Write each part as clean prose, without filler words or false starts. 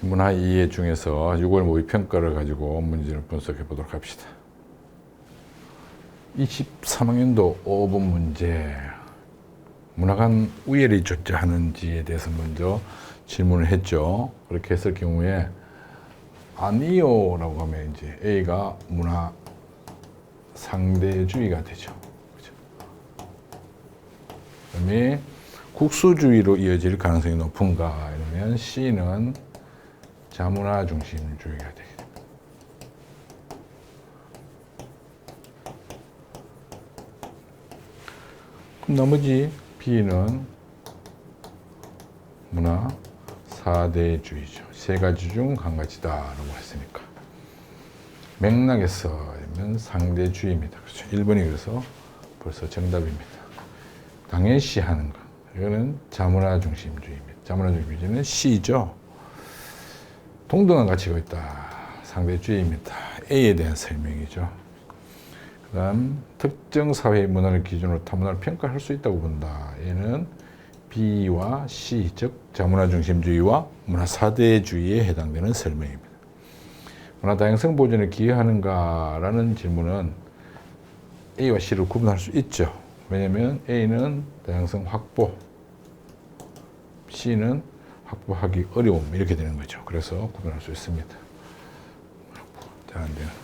문화 이해 중에서 6월 모의평가를 가지고 문제를 분석해 보도록 합시다. 23학년도 5번 문제. 문화간 우열이 존재하는지에 대해서 먼저 질문을 했죠. 그렇게 했을 경우에 아니요 라고 하면 이제 A가 문화 상대주의가 되죠. 그렇죠? 그다음에 국수주의로 이어질 가능성이 높은가 이러면 C는 자문화 중심주의가 되게 됩니다. 그럼 나머지 B는 문화 사대주의죠. 세 가지 중 한 가지다라고 했으니까 맥락에서 면 상대주의입니다. 그렇죠? 1번이 그래서 벌써 정답입니다. 당연시 하는 거. 이거는 자문화 중심주의입니다. 자문화 중심주의는 C죠. 동등한 가치가 있다. 상대주의입니다. A에 대한 설명이죠. 그 다음 특정 사회의 문화를 기준으로 타 문화를 평가할 수 있다고 본다. 얘는 B와 C, 즉 자문화 중심주의와 문화 사대주의에 해당되는 설명입니다. 문화 다양성 보존에 기여하는가 라는 질문은 A와 C를 구분할 수 있죠. 왜냐하면 A는 다양성 확보, C는 확보하기 어려움 이렇게 되는 거죠. 그래서 구분할 수 있습니다. 잘 안 되는 거죠.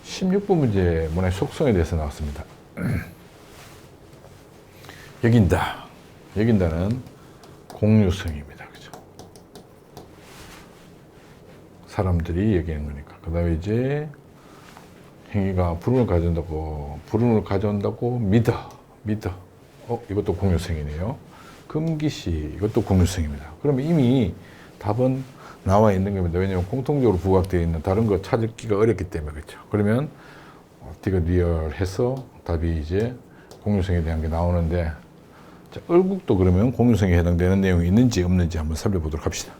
(16번) 문제 문화의 속성에 대해서 나왔습니다. 여긴다. 여긴다는 공유성입니다. 그죠? 사람들이 여기는 거니까. 그 다음에 이제 행위가 불운을 가져온다고 믿어. 이것도 공유성이네요. 금기시 이것도 공유성입니다. 그러면 이미 답은 나와 있는 겁니다. 왜냐하면 공통적으로 부각되어 있는 다른 거 찾기가 어렵기 때문에 그렇죠. 그러면 D가 리얼해서 답이 이제 공유성에 대한 게 나오는데 자, 얼국도 그러면 공유성에 해당되는 내용이 있는지 없는지 한번 살펴보도록 합시다.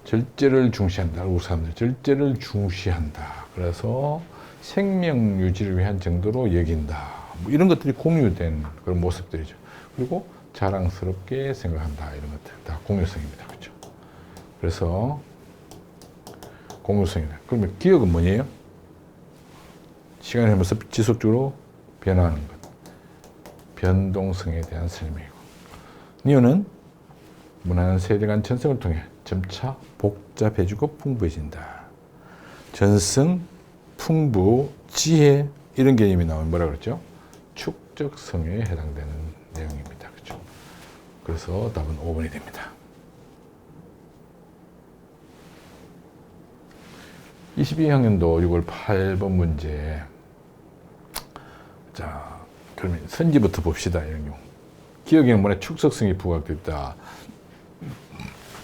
절제를 중시한다. 얼국 사람들 절제를 중시한다. 그래서 생명 유지를 위한 정도로 여긴다. 뭐 이런 것들이 공유된 그런 모습들이죠. 그리고 자랑스럽게 생각한다. 이런 것들 다 공유성입니다. 그렇죠? 그래서 공유성이다. 그러면 기억은 뭐예요? 시간이 흐르면서 지속적으로 변화하는 것. 변동성에 대한 설명이고. 니은은 문화는 세대 간 전승을 통해 점차 복잡해지고 풍부해진다. 전승, 풍부, 지혜 이런 개념이 나오면 뭐라 그랬죠? 축적성에 해당되는 내용입니다. 그렇죠? 그래서 답은 5번이 됩니다. 22학년도 6월 8번 문제. 자, 그러면 선지부터 봅시다. 이런 경우. 기억에는 문화의 축적성이 부각되어 있다.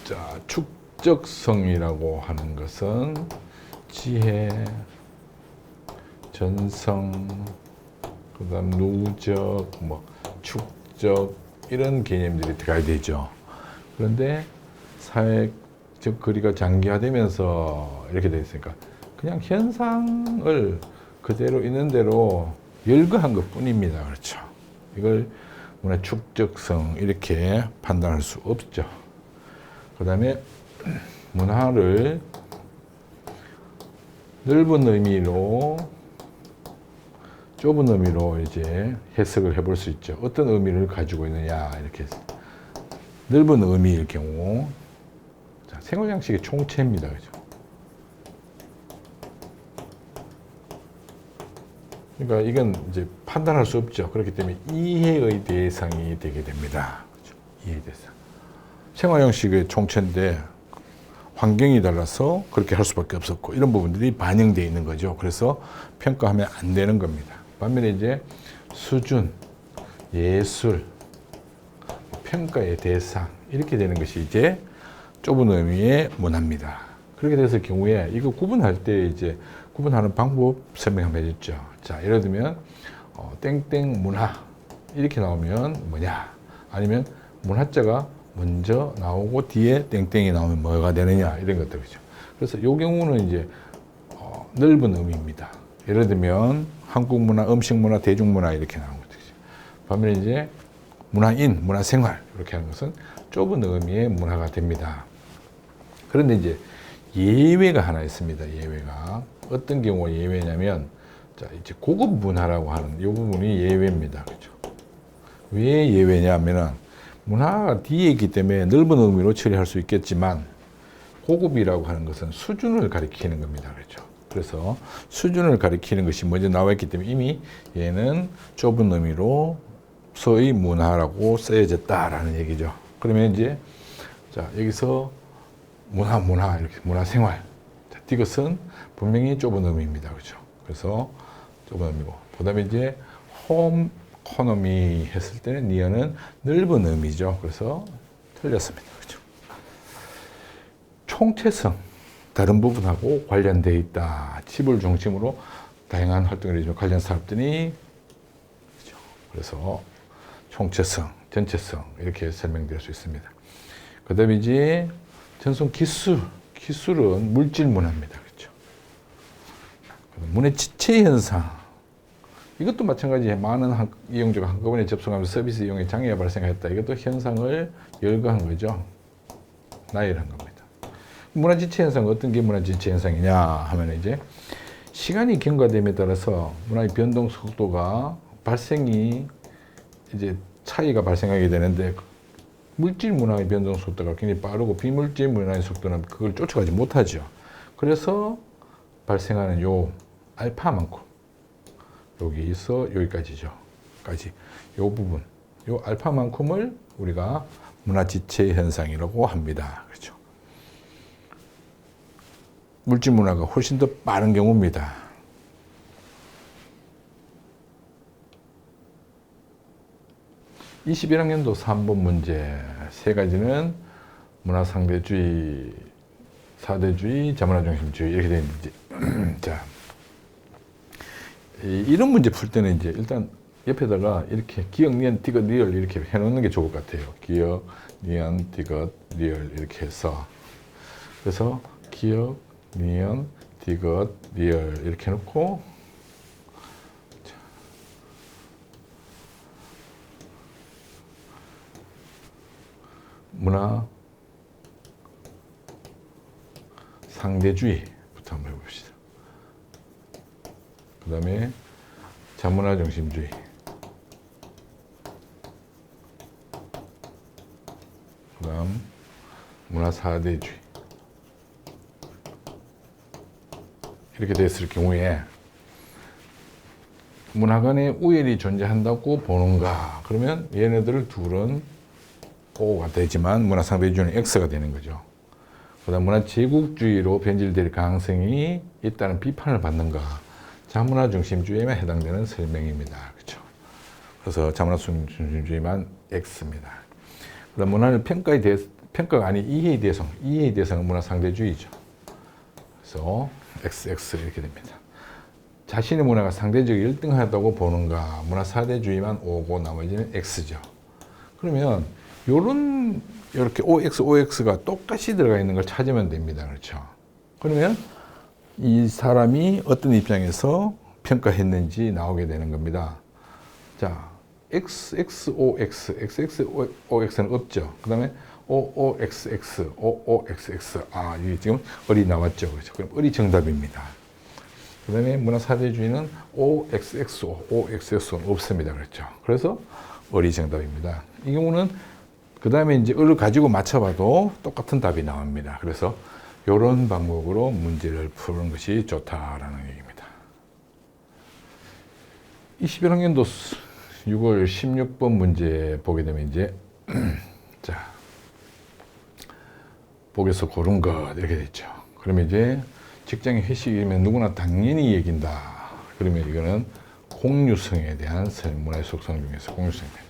자, 축적성이라고 하는 것은 지혜, 전성, 그 다음 누적, 축적, 이런 개념들이 들어가야 되죠. 그런데 사회적 거리가 장기화되면서 이렇게 되어 있으니까 그냥 현상을 그대로 있는 대로 열거한 것 뿐입니다. 그렇죠. 이걸 문화 축적성 이렇게 판단할 수 없죠. 그 다음에 문화를 넓은 의미로 좁은 의미로 이제 해석을 해볼 수 있죠. 어떤 의미를 가지고 있느냐 이렇게 해서 넓은 의미일 경우 자, 생활양식의 총체입니다. 그죠? 그러니까 이건 이제 판단할 수 없죠. 그렇기 때문에 이해의 대상이 되게 됩니다. 그렇죠? 이해 대상. 생활형식의 총체인데 환경이 달라서 그렇게 할 수밖에 없었고 이런 부분들이 반영되어 있는 거죠. 그래서 평가하면 안 되는 겁니다. 반면에 이제 수준, 예술, 평가의 대상 이렇게 되는 것이 이제 좁은 의미의 문화입니다. 그렇게 됐을 경우에 이거 구분할 때 이제 구분하는 방법 설명 한번 해줬죠. 자, 예를 들면 땡땡 문화 이렇게 나오면 뭐냐? 아니면 문화자가 먼저 나오고 뒤에 땡땡이 나오면 뭐가 되느냐 이런 것들이죠. 그래서 이 경우는 이제 넓은 의미입니다. 예를 들면 한국 문화, 음식 문화, 대중 문화 이렇게 나오는 것들이죠. 반면에 이제 문화인, 문화생활 이렇게 하는 것은 좁은 의미의 문화가 됩니다. 그런데 이제 예외가 하나 있습니다. 예외가 어떤 경우가 예외냐면 자 이제 고급 문화라고 하는 이 부분이 예외입니다. 그렇죠? 왜 예외냐면은 문화가 뒤에 있기 때문에 넓은 의미로 처리할 수 있겠지만 고급이라고 하는 것은 수준을 가리키는 겁니다. 그렇죠? 그래서 수준을 가리키는 것이 먼저 나와 있기 때문에 이미 얘는 좁은 의미로 서의 문화라고 쓰여졌다라는 얘기죠. 그러면 이제 자 여기서 문화 이렇게 문화생활. 자, 이것은 분명히 좁은 의미입니다. 그렇죠? 그래서 좁은 의미고 그다음에 이제 홈 이코노미 했을 때는 니어는 넓은 의미죠. 그래서 틀렸습니다. 그렇죠? 총체성 다른 부분하고 관련되어 있다. 집을 중심으로 다양한 활동을 해주는 관련 사업들이 그렇죠? 그래서 총체성, 전체성 이렇게 설명될 수 있습니다. 그다음에 이제 전송 기술은 물질 문화입니다. 그렇죠? 문의 지체 현상 이것도 마찬가지에 많은 이용자가 한꺼번에 접속하면서 서비스 이용에 장애가 발생했다. 이것도 현상을 열거한 거죠. 나열한 겁니다. 문화지체 현상은 어떤 게 문화지체 현상이냐 하면 이제 시간이 경과됨에 따라서 문화의 변동 속도가 발생이 이제 차이가 발생하게 되는데 물질 문화의 변동 속도가 굉장히 빠르고 비물질 문화의 속도는 그걸 쫓아가지 못하죠. 그래서 발생하는 요 알파만큼 여기서 여기까지죠. 요 부분, 요 알파만큼을 우리가 문화지체 현상이라고 합니다. 그렇죠? 물질 문화가 훨씬 더 빠른 경우입니다. (21학년도 3번) 문제 세 가지는 문화상대주의, 사대주의, 자문화중심주의 이렇게 되어 있는지 자. 이런 문제 풀 때는 이제 일단 옆에다가 이렇게 기억, 니은, 디귿, 리얼 이렇게 해놓는 게 좋을 것 같아요. 기억, 니은, 디귿, 리얼 이렇게 해서 그래서 기억, 니은, 디귿, 리얼 이렇게 해놓고 문화 상대주의부터 한번 해봅시다. 그 다음에 자문화 중심주의, 그 다음 문화 사대주의 이렇게 됐을 경우에 문화 간의 우열이 존재한다고 보는가? 그러면 얘네들 둘은 O가 되지만 문화 상대주의는 X가 되는 거죠. 그 다음 문화 제국주의로 변질될 가능성이 있다는 비판을 받는가? 자문화 중심주의에만 해당되는 설명입니다. 그렇죠? 그래서 자문화 중심주의만 X입니다. 그다음 문화를 평가가 아닌 이해의 대상은 문화 상대주의죠. 그래서 XX 이렇게 됩니다. 자신의 문화가 상대적으로 열등하다고 보는가? 문화 사대주의만 O고 나머지는 X죠. 그러면 이렇게 OX가 똑같이 들어가 있는 걸 찾으면 됩니다. 그렇죠? 그러면 이 사람이 어떤 입장에서 평가했는지 나오게 되는 겁니다. 자, XXOX는 없죠. 그 다음에 OOXX. 아, 이게 지금 을이 나왔죠. 그렇죠? 그럼 을이 정답입니다. 그 다음에 문화사대주의는 OXXO는 없습니다. 그렇죠? 그래서 을이 정답입니다. 이 경우는 그 다음에 이제 을을 가지고 맞춰봐도 똑같은 답이 나옵니다. 그래서 이런 방법으로 문제를 푸는 것이 좋다라는 얘기입니다. 21학년도 6월 16번 문제 보게 되면 이제 자 복에서 고른 것 이렇게 됐죠. 그러면 이제 직장의 회식이면 누구나 당연히 얘긴다. 그러면 이거는 공유성에 대한 문화의 속성 중에서 공유성에 대한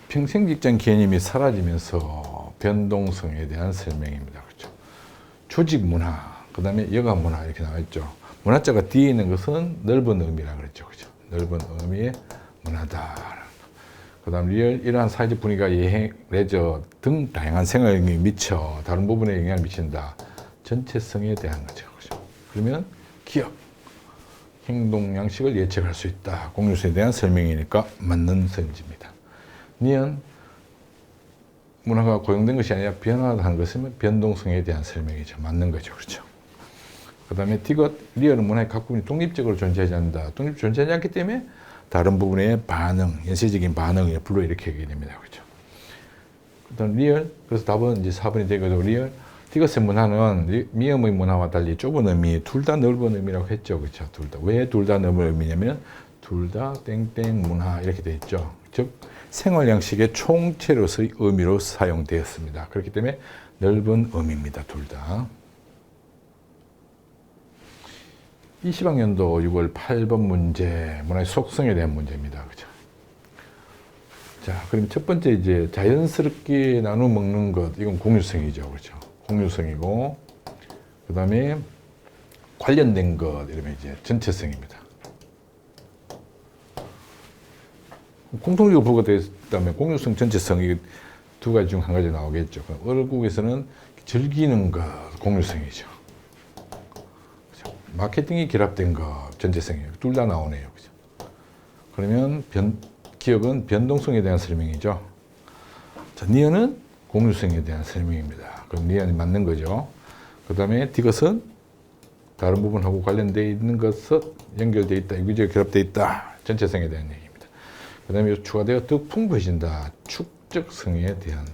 평생 직장 개념이 사라지면서 변동성에 대한 설명입니다. 그렇죠? 조직 문화, 그 다음에 여가 문화 이렇게 나와 있죠. 문화자가 뒤에 있는 것은 넓은 의미라 그랬죠. 그렇죠? 넓은 의미의 문화다. 그 다음 리얼, 이러한 사회적 분위기가 여행, 레저 등 다양한 생활에 미쳐 다른 부분에 영향을 미친다. 전체성에 대한 거죠. 그렇죠? 그러면 기억, 행동 양식을 예측할 수 있다. 공유성에 대한 설명이니까 맞는 선지입니다. 니은 문화가 고용된 것이 아니라 변화하는 것은 변동성에 대한 설명이죠. 맞는 거죠. 그렇죠. 그 다음에 디귿, 리얼은 문화의 각 부분이 독립적으로 존재하지 않는다. 독립적으로 존재하지 않기 때문에 다른 부분의 반응, 연쇄적인 반응을 불러일으키게 됩니다. 그렇죠. 그 다음 리얼, 그래서 답은 이제 4번이 되거든요. 리얼, 디귿의 문화는 미음의 문화와 달리 좁은 의미, 둘 다 넓은 의미라고 했죠. 그렇죠. 둘 다. 왜 둘 다 넓은 의미냐면 둘 다 땡땡 문화 이렇게 돼 있죠. 즉 생활 양식의 총체로서의 의미로 사용되었습니다. 그렇기 때문에 넓은 의미입니다. 둘 다. 20학년도 6월 8번 문제, 문화의 속성에 대한 문제입니다. 그죠? 자, 그럼 첫 번째 이제 자연스럽게 나눠 먹는 것, 이건 공유성이죠. 그렇죠? 공유성이고, 그 다음에 관련된 것, 이러면 이제 전체성입니다. 공통적으로 부과되어 있다면 공유성, 전체성, 이 두 가지 중 한 가지 나오겠죠. 어국에서는 즐기는 것, 공유성이죠. 그렇죠? 마케팅이 결합된 것, 전체성이에요. 둘 다 나오네요. 그렇죠? 그러면 기억은 변동성에 대한 설명이죠. 자, 니은은 공유성에 대한 설명입니다. 그럼 니은이 맞는 거죠. 그 다음에 디귿은 다른 부분하고 관련되어 있는 것은 연결되어 있다, 유기적으로 결합되어 있다, 전체성에 대한 얘기입니다. 그 다음에 추가되어 더욱 풍부해진다, 축적성에 대한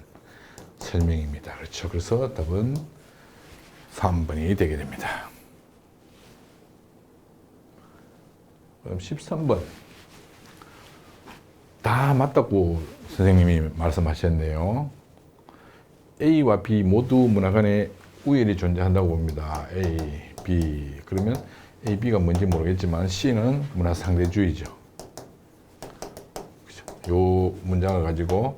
설명입니다. 그렇죠. 그래서 답은 3번이 되게 됩니다. 그럼 13번. 다 맞다고 선생님이 말씀하셨네요. A와 B 모두 문화 간에 우열이 존재한다고 봅니다. A, B. 그러면 A, B가 뭔지 모르겠지만 C는 문화 상대주의죠. 그렇죠? 요 문장을 가지고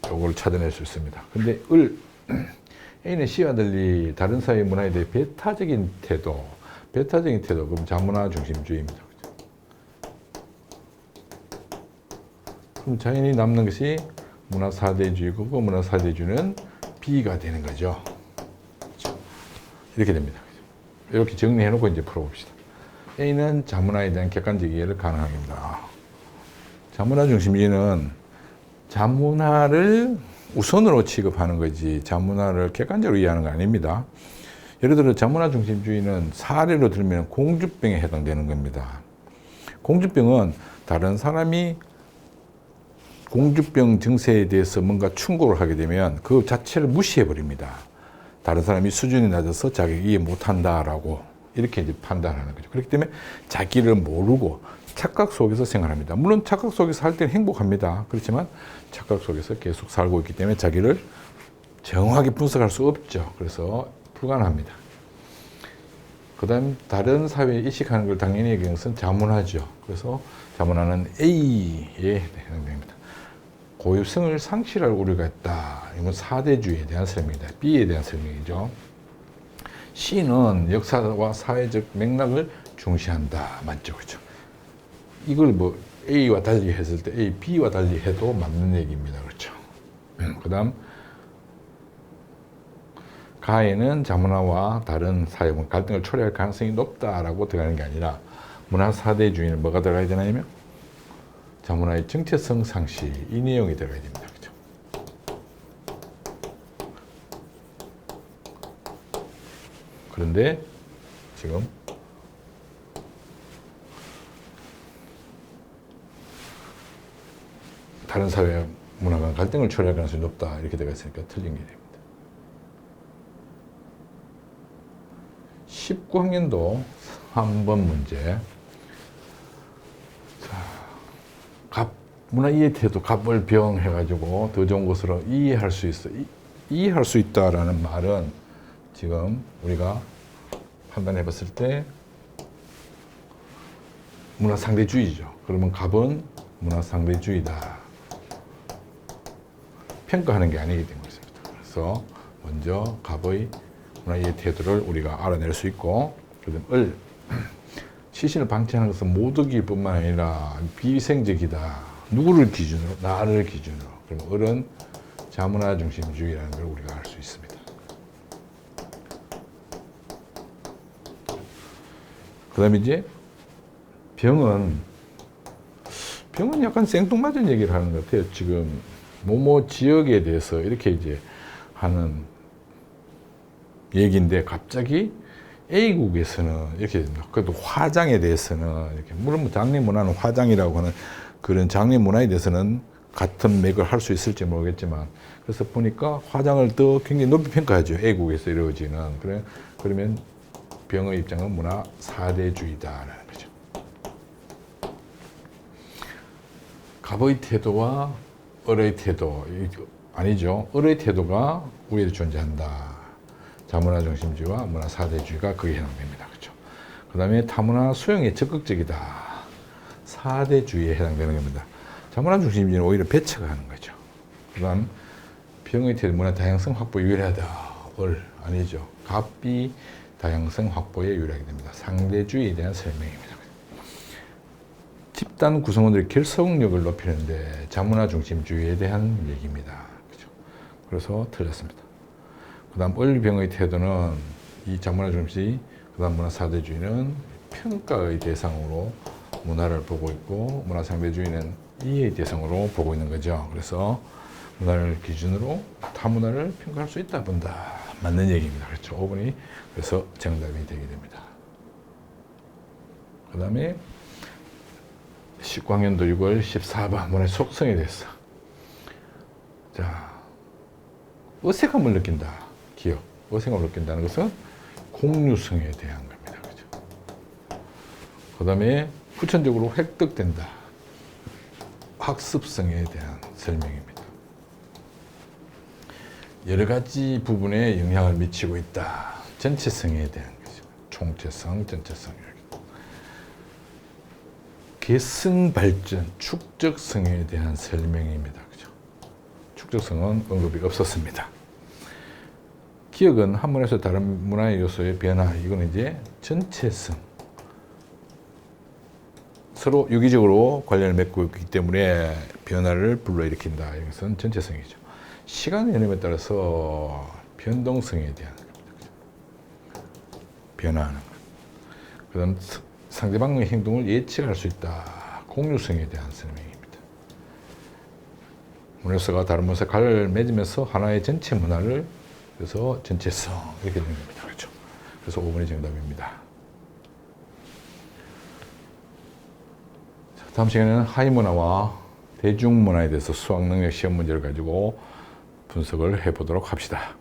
요걸 찾아낼 수 있습니다. 근데 A는 C와 달리 다른 사회의 문화에 대해 배타적인 태도, 그럼 자문화 중심주의입니다. 그럼 자연히 남는 것이 문화 사대주의고, 그 문화 사대주의는 B가 되는 거죠. 이렇게 됩니다. 이렇게 정리해 놓고 이제 풀어봅시다. A는 자문화에 대한 객관적 이해를 가능합니다. 자문화 중심주의는 자문화를 우선으로 취급하는 거지, 자문화를 객관적으로 이해하는 거 아닙니다. 예를 들어 자문화 중심주의는 사례로 들면 공주병에 해당되는 겁니다. 공주병은 다른 사람이 공주병 증세에 대해서 뭔가 충고를 하게 되면 그 자체를 무시해 버립니다. 다른 사람이 수준이 낮아서 자기가 이해 못한다라고 이렇게 이제 판단하는 거죠. 그렇기 때문에 자기를 모르고 착각 속에서 생활합니다. 물론 착각 속에서 할 때는 행복합니다. 그렇지만 착각 속에서 계속 살고 있기 때문에 자기를 정확하게 분석할 수 없죠. 그래서 불가능합니다. 그 다음 다른 사회에 이식하는 걸 당연히 얘기하는 것은 자문화죠. 그래서 자문화는 A에 해당됩니다. 고유성을 상실할 우려가 있다. 이건 사대주의에 대한 설명이다. B에 대한 설명이죠. C는 역사와 사회적 맥락을 중시한다. 맞죠? 그렇죠? 이걸 뭐 A와 달리 했을 때 A, B와 달리 해도 맞는 얘기입니다. 그렇죠? 그 다음 가에는 자문화와 다른 사회의 갈등을 초래할 가능성이 높다라고 들어가는 게 아니라 문화 사대주의는 뭐가 들어가야 되냐면 자문화의 정체성 상실, 이 내용이 들어가야 됩니다. 그렇죠? 그런데 지금 다른 사회 문화가 갈등을 초래할 가능성이 높다 이렇게 되어 있으니까 틀린 게 됩니다. 19학년도 3번 문제. 자, 문화 이해 태도, 갑을 병 해가지고 더 좋은 것으로 이해할 수 있어. 이해할 수 있다라는 말은 지금 우리가 판단해 봤을 때 문화 상대주의죠. 그러면 갑은 문화 상대주의다. 평가하는 게 아니기 때문에 그렇습니다. 그래서 먼저 갑의 문화의 태도를 우리가 알아낼 수 있고, 그다음 시신을 방치하는 것은 모독일 뿐만 아니라 비위생적이다. 누구를 기준으로? 나를 기준으로. 그럼 을은 자문화 중심주의라는 걸 우리가 알 수 있습니다. 그 다음에 이제 병은 병은 약간 생뚱맞은 얘기를 하는 것 같아요. 지금 뭐뭐 지역에 대해서 이렇게 이제 하는 얘기인데 갑자기 A국에서는 이렇게 그래도 화장에 대해서는 이렇게 물론 뭐 장례 문화는 화장이라고 하는 그런 장례 문화에 대해서는 같은 맥을 할 수 있을지 모르겠지만 그래서 보니까 화장을 더 굉장히 높이 평가하죠. A국에서 이루어지는 그러면 병의 입장은 문화 사대주의다라는 거죠. 갑의 태도와 을의 태도 아니죠. 을의 태도가 우위에 존재한다. 자문화 중심주의와 문화 사대주의가 거기에 해당됩니다. 그렇죠. 그 다음에 타문화 수용에 적극적이다. 사대주의에 해당되는 겁니다. 자문화 중심주의는 오히려 배척하는 거죠. 그 다음 병의 태도 문화 다양성 확보에 유리하다. 을 아니죠. 갑이 다양성 확보에 유리하게 됩니다. 상대주의에 대한 설명입니다. 집단 구성원들의 결속력을 높이는데 자문화 중심주의에 대한 얘기입니다. 그렇죠? 그래서 틀렸습니다. 그 다음 을병의 태도는 이 자문화 중심주의, 그 다음 문화 사대주의는 평가의 대상으로 문화를 보고 있고 문화 상대주의는 이해의 대상으로 보고 있는 거죠. 그래서 문화를 기준으로 타문화를 평가할 수 있다 본다. 맞는 얘기입니다. 그렇죠. 5번이 그래서 정답이 되게 됩니다. 그 다음에 19학년도 6월 14번 문화의 속성에 대해서 자 어색함을 느낀다. 기억. 어색함을 느낀다는 것은 공유성에 대한 겁니다. 그렇죠. 그 다음에 후천적으로 획득된다. 학습성에 대한 설명입니다. 여러 가지 부분에 영향을 미치고 있다. 전체성에 대한 거죠. 총체성, 전체성. 계승 발전, 축적성에 대한 설명입니다. 그죠? 축적성은 언급이 없었습니다. 기억은 한 문화에서 다른 문화의 요소의 변화, 이거는 이제 전체성. 서로 유기적으로 관련을 맺고 있기 때문에 변화를 불러일으킨다. 이것은 전체성이죠. 시간의 흐름에 따라서 변동성에 대한 겁니다. 변화하는 것. 그 다음 상대방의 행동을 예측할 수 있다. 공유성에 대한 설명입니다. 문화가 다른 문화와 관련을 맺으면서 하나의 전체 문화를 그래서 전체성 이렇게 되는 겁니다. 그렇죠? 그래서 5번이 정답입니다. 자, 다음 시간에는 하위문화와 대중문화에 대해서 수학능력 시험 문제를 가지고 분석을 해보도록 합시다.